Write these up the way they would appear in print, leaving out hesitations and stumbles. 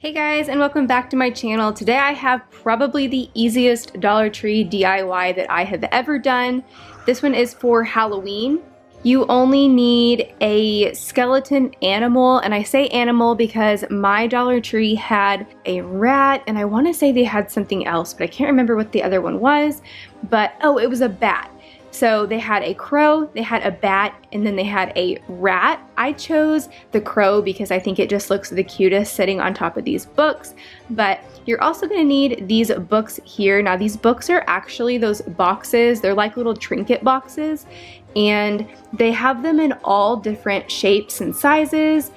Hey guys, and welcome back to my channel. Today I have probably the easiest Dollar Tree DIY that I have ever done. This one is for Halloween. You only need a skeleton animal, and I say animal because my Dollar Tree had a rat, and I want to say they had something else, but I can't remember what the other one was. But oh, it was a bat. So they had a crow, they had a bat, and then they had a rat. I chose the crow because I think it just looks the cutest sitting on top of these books. But you're also going to need these books here. Now these books are actually those boxes. They're like little trinket boxes, and they have them in all different shapes and sizes.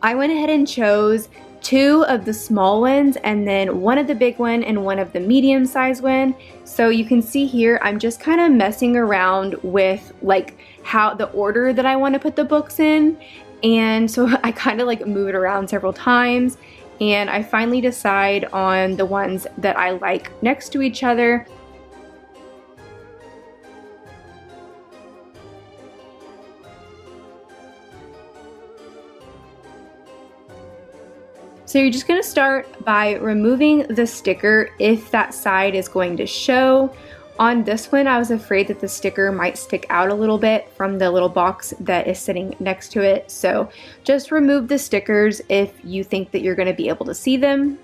I went ahead and chose two of the small ones and then one of the big one and one of the medium size one. So you can see here I'm just kind of messing around with like how the order that I want to put the books in, and so I kind of like move it around several times, and I finally decide on the ones that I like next to each other. So you're just going to start by removing the sticker if that side is going to show. On this one, I was afraid that the sticker might stick out a little bit from the little box that is sitting next to it. So just remove the stickers if you think that you're going to be able to see them.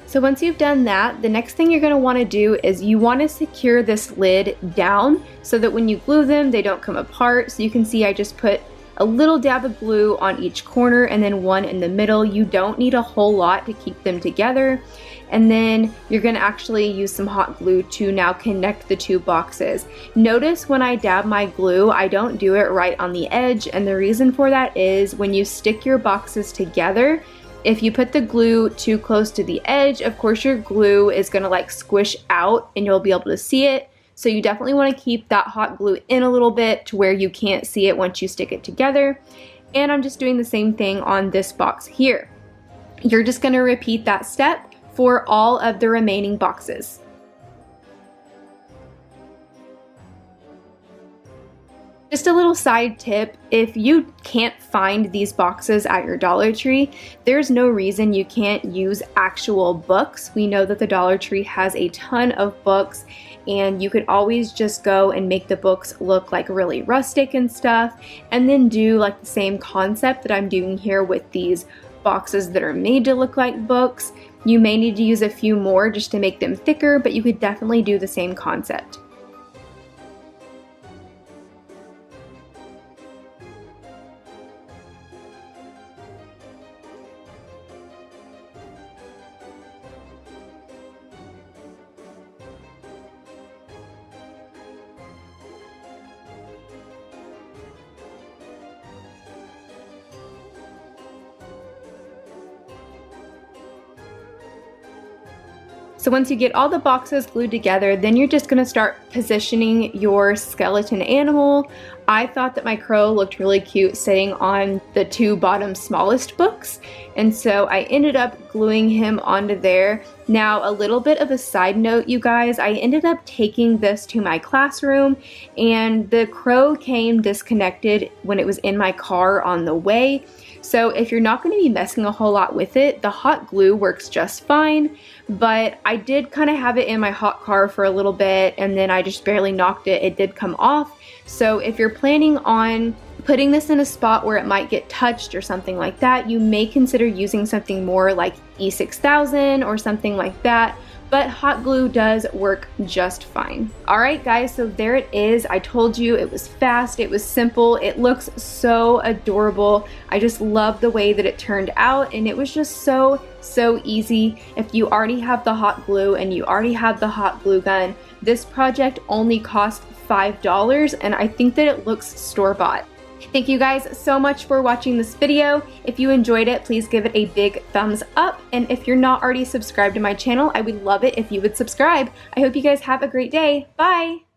So once you've done that, the next thing you're going to want to do is you want to secure this lid down so that when you glue them, they don't come apart. So you can see I just put a little dab of glue on each corner and then one in the middle. You don't need a whole lot to keep them together. And then you're going to actually use some hot glue to now connect the two boxes. Notice when I dab my glue, I don't do it right on the edge, and the reason for that is when you stick your boxes together, if you put the glue too close to the edge, of course your glue is going to like squish out and you'll be able to see it. So you definitely want to keep that hot glue in a little bit to where you can't see it once you stick it together. And I'm just doing the same thing on this box here. You're just going to repeat that step for all of the remaining boxes. Just a little side tip, if you can't find these boxes at your Dollar Tree, there's no reason you can't use actual books. We know that the Dollar Tree has a ton of books, and you could always just go and make the books look like really rustic and stuff, and then do like the same concept that I'm doing here with these boxes that are made to look like books. You may need to use a few more just to make them thicker, but you could definitely do the same concept. So once you get all the boxes glued together, then you're just going to start positioning your skeleton animal. I thought that my crow looked really cute sitting on the two bottom smallest books, and so I ended up gluing him onto there. Now a little bit of a side note, you guys, I ended up taking this to my classroom and the crow came disconnected when it was in my car on the way. So if you're not going to be messing a whole lot with it, the hot glue works just fine, but I did kind of have it in my hot car for a little bit and then I just barely knocked it. It did come off. So if you're planning on putting this in a spot where it might get touched or something like that, you may consider using something more like E6000 or something like that. But hot glue does work just fine. Alright guys, so there it is. I told you it was fast, it was simple, it looks so adorable. I just love the way that it turned out, and it was just so easy. If you already have the hot glue and you already have the hot glue gun, this project only cost $5, and I think that it looks store-bought. Thank you guys so much for watching this video. If you enjoyed it, please give it a big thumbs up. And if you're not already subscribed to my channel, I would love it if you would subscribe. I hope you guys have a great day. Bye!